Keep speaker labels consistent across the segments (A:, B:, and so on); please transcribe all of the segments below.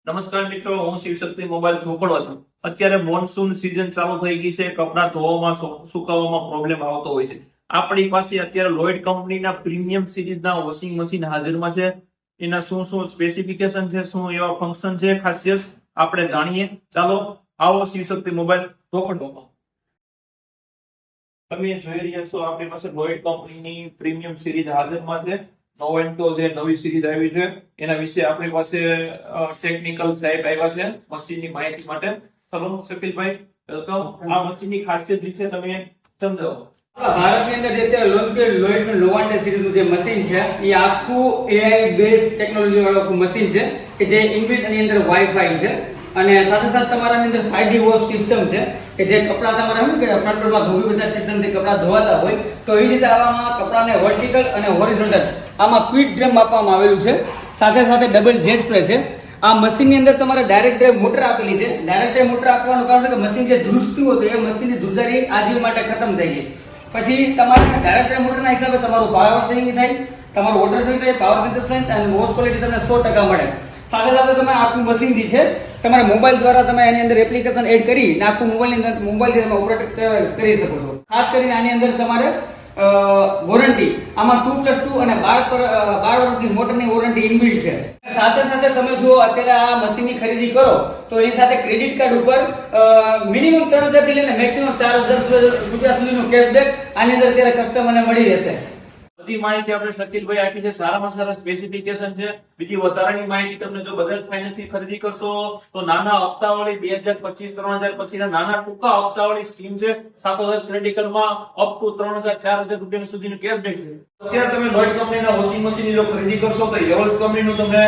A: નમસ્કાર મિત્રો, હું શિવશક્તિ મોબાઈલ ધોકડવા છું. અત્યારે મોનસૂન સિઝન ચાલુ થઈ ગઈ છે. કપડાં ધોવામાં સુકાવામાં પ્રોબ્લેમ આવતો હોય છે. આપણી પાસે અત્યારે લોઇડ કંપનીના પ્રીમિયમ સિરીઝના વોશિંગ મશીન હાજરમાં છે. એના શું શું સ્પેસિફિકેશન છે, શું એવા ફંક્શન છે, ખાસિયત આપણે જાણીએ. ચાલો આવો શિવશક્તિ મોબાઈલ ધોકડવામાં. તમે જોઈ રહ્યા છો આપણી પાસે લોઇડ કંપનીની પ્રીમિયમ સિરીઝ હાજરમાં છે. નોવેન્ટો જે નવી સિરીઝ આવી છે એના વિશે આપણી પાસે ટેકનિકલ સાહેબ આવ્યા છે મશીનની માહિતી માટે. ચલો શકીલભાઈ, વેલકમ. આ મશીનની ખાસિયત વિશે તમે સમજાવો.
B: ભારતની અંદર જે અત્યારે લોન્ચ કરેલું લોઇડ લોવાન્ડે સિરીઝનું જે મશીન છે એ આખું AI બેઝ ટેકનોલોજી વાળું આખું મશીન છે કે જે ઇનબિલ્ટ એની અંદર વાઈફાઈ છે અને સાથે સાથે તમારા અંદર 5D વોશ સિસ્ટમ છે કે જે કપડા તમારા શું કે ફ્રન્ટ લોડમાં ધોબી બચાવ સિસ્ટમથી કપડા ધોવાતા હોય તો એ રીતે આવામાં કપડાને વર્ટિકલ અને હોરિઝોન્ટલ આમાં ક્વિક ડ્રેમ આપવામાં આવેલું છે. સાથે સાથે ડબલ જેટ સ્પ્રે છે. આ મશીનની અંદર તમારે ડાયરેક્ટ ડ્રાઈવ મોટર આપેલી છે. ડાયરેક્ટ ડ્રાઈવ મોટર આપવાનું કારણ છે કે મશીન જે ધ્રુજતું હતું એ મશીનની ધ્રુજારી આજીવન માટે ખતમ થઈ ગઈ. પછી તમારે ડાયરેક્ટ ડ્રાઈવ મોટરના હિસાબે તમારું પાવર સેવિંગ થાય, તમારું વોટર સેવિંગ થાય, પાવર કન્ઝમ્પશન થાય અને વોશ ક્વોલિટી તમને 100% મળે. સાથે સાથે તમે આખું મશીન જે છે તમારા મોબાઈલ દ્વારા તમે એની અંદર એપ્લિકેશન એડ કરી અને આખું મોબાઈલથી તમે ઓપરેટ કરી શકો છો. ખાસ કરીને આની અંદર તમારે વોરંટી આમાં 2+2 અને 12 વર્ષની મોટરની વોરંટી ઇનબિલ્ટ છે. સાથે સાથે તમે જો અત્યારે આ મશીનની ખરીદી કરો તો એની સાથે ક્રેડિટ કાર્ડ ઉપર મિનિમમ 3000 થી લઈને મેક્સિમમ 4000 રૂપિયા સુધીનું કેશબેક આની અંદર અત્યારે કસ્ટમરને મળી રહેશે.
A: બધી માહિતી આપણે શકીલભાઈ આપી છે. સારામાં સારા સ્પેસિફિકેશન છે. બીજી વધારાની માહિતી તમને જો બજાજ ફાઇનાન્સ થી ખરીદી કરશો તો નાના હપ્તાવાળી 2025-3000 પછીના નાના ટૂંકા હપ્તાવાળી સ્કીમ છે. સાથોસાથ ક્રેડિટ કાર્ડમાં અપ ટુ 3000-4000 રૂપિયા સુધીનું કેશબેક છે. અત્યારે તમે લોઇડ કંપનીના વોશિંગ મશીન જો ખરીદી કરશો તો હેવલ્સ કંપનીનું તમને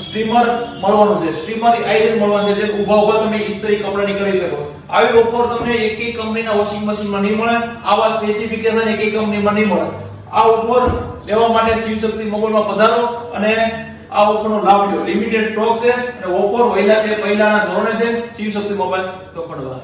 A: સ્ટીમર મળવાનું છે. સ્ટીમર આયરન મળવાનું છે, જે ઉભા તમે ઇસ્ત્રી કપડાની કરી શકો. આવી ઓફર તમને એકેય કંપનીના વોશિંગ મશીનમાં નહીં મળે. આવા સ્પેસિફિકેશન એકેય કંપનીમાં નહીં મળે. આ ઓફર લેવા માટે શિવશક્તિ મોબાઈલમાં પધારો અને આ ઓફરનો લાભ લો. લિમિટેડ સ્ટોક છે અને ઓફર વહેલા તે પહેલાના ધોરણે છે. શિવશક્તિ મોબાઈલ ધોકડવા.